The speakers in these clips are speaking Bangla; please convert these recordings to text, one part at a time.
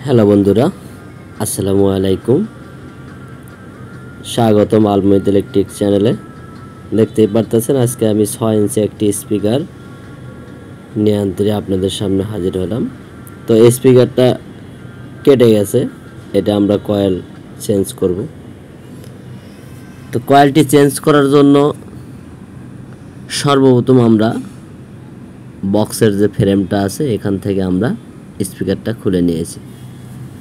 হ্যালো বন্ধুরা, আসসালামু আলাইকুম। স্বাগতম আলমোহিত ইলেকট্রিক চ্যানেলে। দেখতেই পারতেছেন আজকে আমি 6 ইঞ্চি একটি স্পিকার নিয়ে আনতে আপনাদের সামনে হাজির হলাম। তো এই স্পিকারটা কেটে গেছে, এটা আমরা কয়েল চেঞ্জ করব। তো কয়েলটি চেঞ্জ করার জন্য সর্বপ্রথম আমরা বক্সের যে ফ্রেমটা আছে এখান থেকে আমরা স্পিকারটা খুলে নিয়েছি।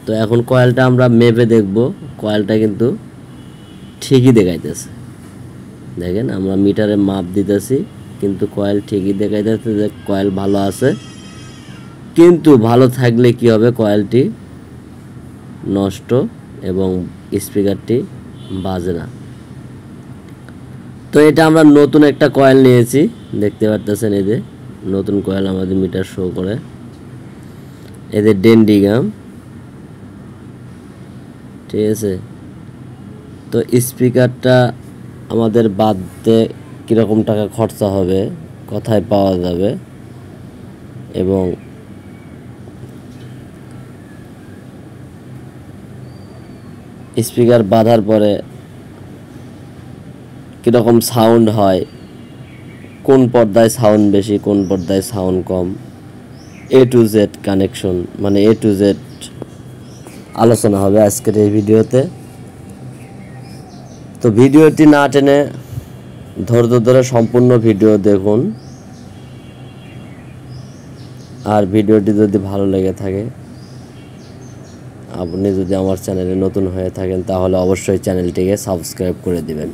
তো এখন কয়েলটা আমরা মেপে দেখব, কয়েলটা কিন্তু ঠিকই দেখাইতেছে। দেখেন আমরা মিটারে মাপ দিতেছি, কিন্তু কয়েল ঠিকই দেখাইতেছে যে কয়েল ভালো আছে। কিন্তু ভালো থাকলে কি হবে, কয়েলটি নষ্ট এবং স্পিকারটি বাজে না। তো এটা আমরা নতুন একটা কয়েল নিয়েছি, দেখতে পারতেছেন এই যে নতুন কয়েল আমাদের মিটার শো করে। এদের ডেন্ডিগাম, ঠিক আছে। তো স্পিকারটা আমাদের বাদতে কীরকম টাকা খরচা হবে, কোথায় পাওয়া যাবে এবং স্পিকার বাঁধার পরে কীরকম সাউন্ড হয়, কোন পর্দায় সাউন্ড বেশি কোন পর্দায় sound com, A to Z connection, মানে A to Z আলোচনা হবে আজকের এই ভিডিওতে। তো ভিডিওটি না টেনে ধৈর্য ধরে সম্পূর্ণ ভিডিও দেখুন। আর ভিডিওটি যদি ভালো লেগে থাকে, আপনি যদি আমার চ্যানেলে নতুন হয়ে থাকেন তাহলে অবশ্যই চ্যানেলটিকে সাবস্ক্রাইব করে দিবেন।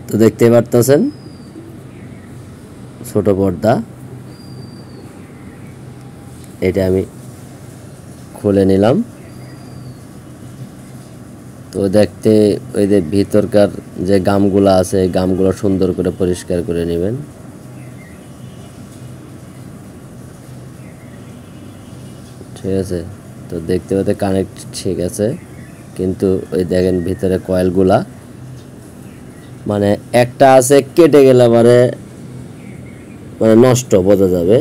তো দেখতে পারতেছেন ছোট পর্দা, এটা আমি খুলে নিলাম। তো দেখতে ওই যে ভিতরকার যে গামগুলো আছে এই গামগুলো সুন্দর করে পরিষ্কার করে নেবেন। ঠিক আছে, তো দেখতে পাতে কানেক্ট ঠিক আছে, কিন্তু ওই দেখেন ভিতরে কয়েলগুলা মানে একটা আছে কেটে গেলে মানে নষ্ট বোঝা যাবে।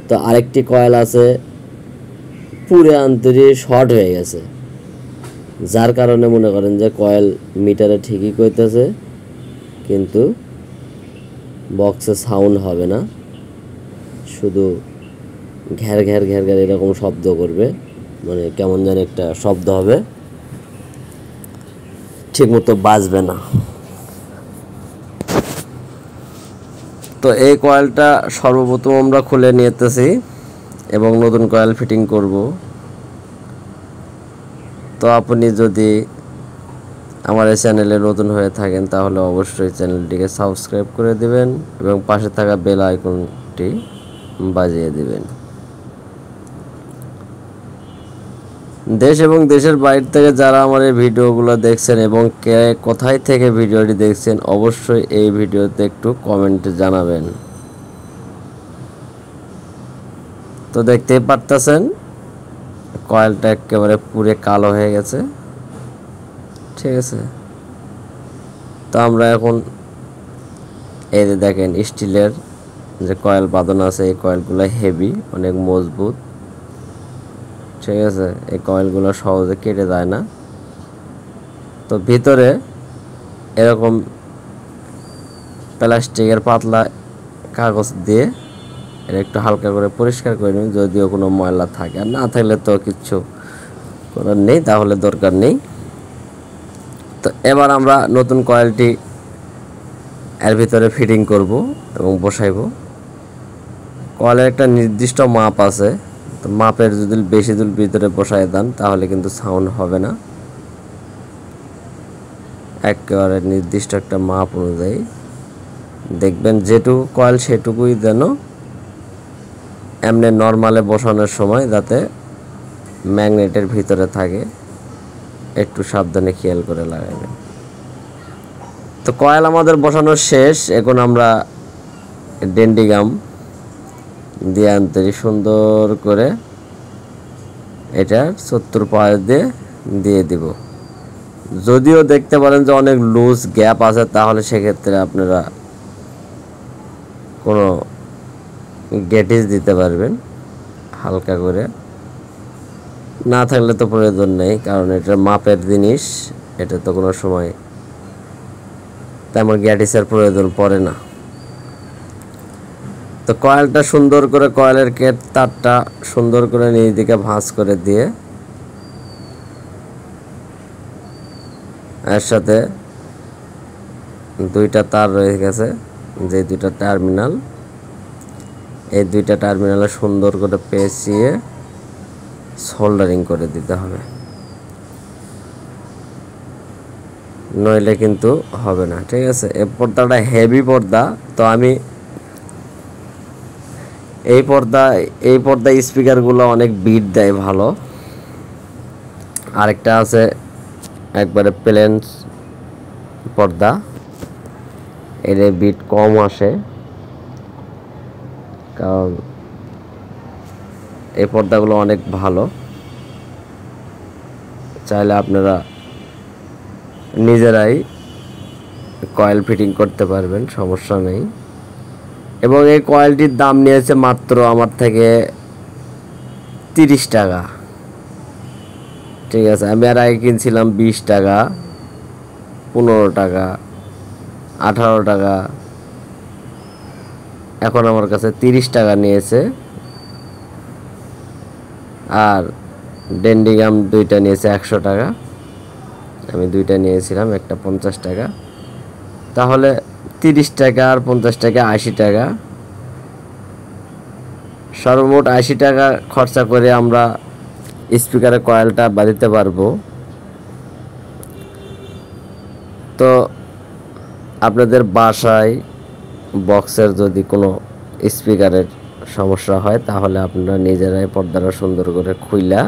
তো আরেকটি কয়েল আছে পুরে আন্তরি শর্ট হয়ে গেছে, যার কারণে মনে করেন যে কয়েল মিটারে ঠিকই কইতেছে কিন্তু বক্সে সাউন্ড হবে না, শুধু ঘ্যার ঘ্যার ঘ্যার ঘ্যার এরকম শব্দ করবে, মানে কেমন যেন একটা শব্দ হবে, ঠিকমতো বাজবে না। তো এই কয়েলটা সর্বপ্রথম আমরা খুলে নিতেছি এবং নতুন কয়েল ফিটিং করব। তো আপনি যদি আমার এই চ্যানেলে নতুন হয়ে থাকেন তাহলে অবশ্যই চ্যানেলটিকে সাবস্ক্রাইব করে দিবেন এবং পাশে থাকা বেল আইকনটি বাজিয়ে দিবেন। দেশ এবং দেশের বাইরে থেকে যারা আমার এই ভিডিওগুলো দেখছেন এবং কে কোথায় থেকে ভিডিওটি দেখছেন অবশ্যই এই ভিডিওতে একটু কমেন্টে জানাবেন। তো দেখতেই পারতেছেন কয়েলটা একেবারে পুরে কালো হয়ে গেছে, ঠিক আছে। তো আমরা এখন এই যে দেখেন স্টিলের যে কয়েল বাঁধানো আছে এই কয়েলগুলো হেভি, অনেক মজবুত, ঠিক আছে। এই কয়েলগুলো সহজে কেটে যায় না। তো ভিতরে এরকম প্লাস্টিকের পাতলা কাগজ দিয়ে এটা একটু হালকা করে পরিষ্কার করে নিন, যদিও কোনো ময়লা থাকে, আর না থাকলে তো কিচ্ছু করার নেই, তাহলে দরকার নেই। তো এবার আমরা নতুন কয়েলটি এর ভিতরে ফিটিং করব এবং বসাইব। কয়েলের একটা নির্দিষ্ট মাপ আছে, তো মাপের যদি বেশি দূর ভিতরে বসায় দেন তাহলে কিন্তু সাউন্ড হবে না। একেবারে নির্দিষ্ট একটা মাপ অনুযায়ী দেখবেন, যেটুকু কয়েল সেটুকুই যেন এমনি নর্মালে বসানোর সময় যাতে ম্যাগনেটের ভিতরে থাকে, একটু সাবধানে খেয়াল করে লাগাবেন। তো কয়েল আমাদের বসানো শেষ, এখন আমরা ডেন্ডিগাম দিয়ে আনতে সুন্দর করে এটা 70 পাঁচ দিয়ে দিব। যদিও দেখতে পারেন যে অনেক লুজ গ্যাপ আছে, তাহলে সেক্ষেত্রে আপনারা কোনো গেটিস দিতে পারবেন, হালকা করে, না থাকলে তো প্রয়োজন নেই, কারণ এটা মাপের জিনিস, এটা তো কোনো সময় তেমন গ্যাটিসের প্রয়োজন পড়ে না। তো কয়েলটা সুন্দর করে, কয়েলের তারটা সুন্দর করে নিচ দিকে ভাঁজ করে দিয়ে এর সাথে দুইটা তার রয়ে গেছে, যে দুইটা টার্মিনাল, এই দুইটা টার্মিনালে সুন্দর করে পেঁচিয়ে সোল্ডারিং করে দিতে হবে, নইলে কিন্তু হবে না। ঠিক আছে, এই পর্দাটা হেভি পর্দা। তো আমি এই পর্দা স্পিকারগুলো অনেক বিট দেয় ভালো। আরেকটা আছে একবারে প্লেন পর্দা, এর বিট কম আসে, কারণ এই পর্দাগুলো অনেক ভালো। চাইলে আপনারা নিজেরাই কয়েল ফিটিং করতে পারবেন, সমস্যা নেই। এবং এই কয়েলটির দাম নিয়েছে মাত্র আমার থেকে 30 টাকা। ঠিক আছে, আমি আর আগে কিনছিলাম 20 টাকা, 15 টাকা, 18 টাকা, এখন আমার কাছে 30 টাকা নিয়েছে। আর ডেন্ডিগাম দুইটা নিয়েছে 100 টাকা, আমি দুইটা নিয়েছিলাম, একটা 50 টাকা। তাহলে 30 টাকা আর 50 টাকা 80 টাকা, সর্বমোট 80 টাকা খরচা করে আমরা স্পিকারের কয়েলটা বাঁধতে পারবো। তো আপনাদের বাসায় বক্সের যদি কোনো স্পিকারের সমস্যা হয়, তাহলে আপনারা নিজেরাই পর্দাটা সুন্দর করে খুইলা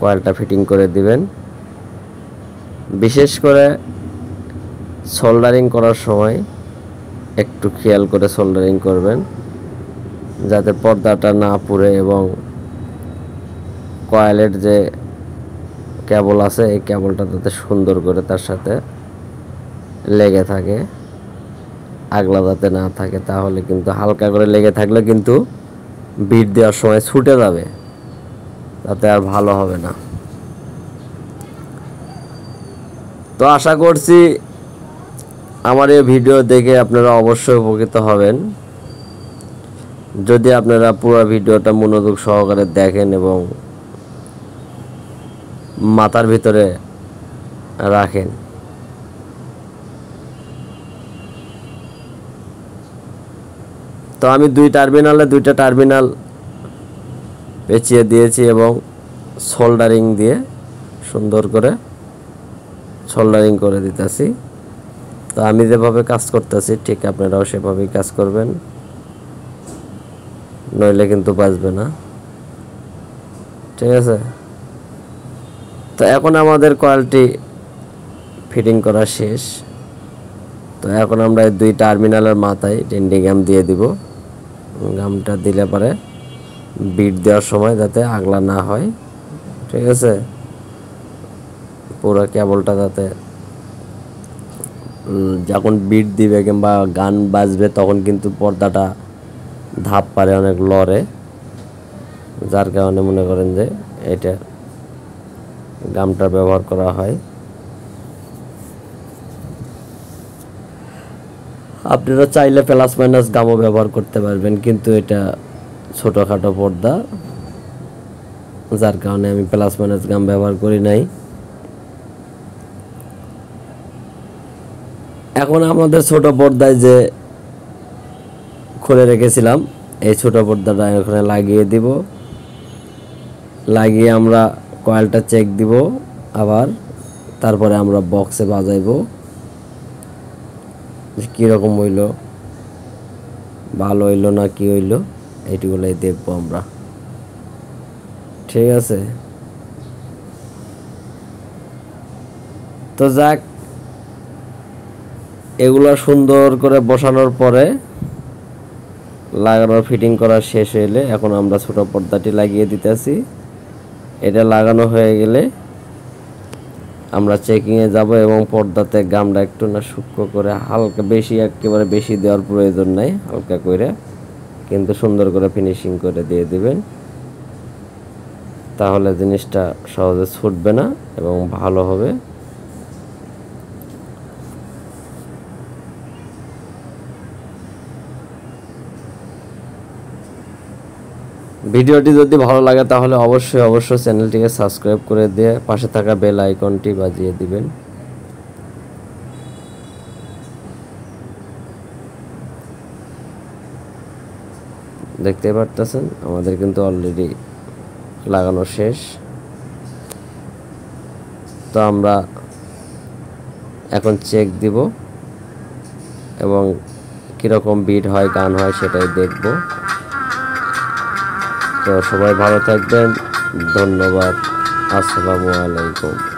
কয়েলটা ফিটিং করে দিবেন। বিশেষ করে সোল্ডারিং করার সময় একটু খেয়াল করে সোল্ডারিং করবেন, যাতে পর্দাটা না পুড়ে এবং কয়েলের যে কেবল আছে এই কেবলটা যাতে সুন্দর করে তার সাথে লেগে থাকে, আগলা যাতে না থাকে। তাহলে কিন্তু হালকা করে লেগে থাকলে কিন্তু বিট দেওয়ার সময় ছুটে যাবে, তাতে আর ভালো হবে না। তো আশা করছি আমার এই ভিডিও দেখে আপনারা অবশ্যই উপকৃত হবেন, যদি আপনারা পুরো ভিডিওটা মনোযোগ সহকারে দেখেন এবং মাথার ভিতরে রাখেন। তো আমি দুইটা টার্মিনাল পেঁচিয়ে দিয়েছি এবং সোল্ডারিং দিয়ে সুন্দর করে সোল্ডারিং করে দিতেছি। তো আমি যেভাবে কাজ করতেছি ঠিক আপনারাও সেভাবেই কাজ করবেন, নইলে কিন্তু বাঁচবে না। ঠিক আছে, তো এখন আমাদের কয়েলটি ফিটিং করা শেষ। তো এখন আমরা এই দুই টার্মিনালের মাথায় ডেন্ডিগাম দিয়ে দিব। গামটা দিলে পরে বিট দেওয়ার সময় যাতে আগলা না হয়। ঠিক আছে, পুরো কেবলটা যাতে যখন বিট দিবে কিংবা গান বাজবে তখন কিন্তু পর্দাটা ধাপ পারে অনেক লড়ে, যার কারণে মনে করেন যে এটা গামটা ব্যবহার করা হয়। আপনারা চাইলে প্লাস মাইনাস গামও ব্যবহার করতে পারবেন, কিন্তু এটা ছোটোখাটো পর্দা, যার কারণে আমি প্লাস মাইনাস গাম ব্যবহার করি নাই। এখন আমাদের ছোট পর্দায় যে খুলে রেখেছিলাম এই ছোট পর্দাটা এখানে লাগিয়ে দিব, লাগিয়ে আমরা কয়েলটা চেক দিব আবার, তারপরে আমরা বক্সে বাজাইব কীরকম হইল, ভালো হইল না কি হইল, এইটুকুলাই দেখবো আমরা। ঠিক আছে, তো যাক, এগুলো সুন্দর করে বসানোর পরে লাগানোর ফিটিং করা শেষ হইলে এখন আমরা ছোট পর্দাটি লাগিয়ে দিতেছি। এটা লাগানো হয়ে গেলে আমরা চেকিংয়ে যাব এবং পর্দাতে গামটা একটু না সূক্ষ্ম করে হালকা, বেশি একেবারে বেশি দেওয়ার প্রয়োজন নাই, হালকা করে কিন্তু সুন্দর করে ফিনিশিং করে দিয়ে দিবেন, তাহলে জিনিসটা সহজে ছুটবে না এবং ভালো হবে। ভিডিওটি যদি ভালো লাগে তাহলে অবশ্যই চ্যানেলটিকে সাবস্ক্রাইব করে দিয়ে পাশে থাকা বেল আইকনটি বাজিয়ে দিবেন। দেখতে পারতেছেন আমাদের কিন্তু অলরেডি লাগানো শেষ। তো আমরা এখন চেক দিব এবং কীরকম বিট হয় গান হয় সেটাই দেখব। তো সবাই ভালো থাকবেন, ধন্যবাদ, আসসালামু আলাইকুম।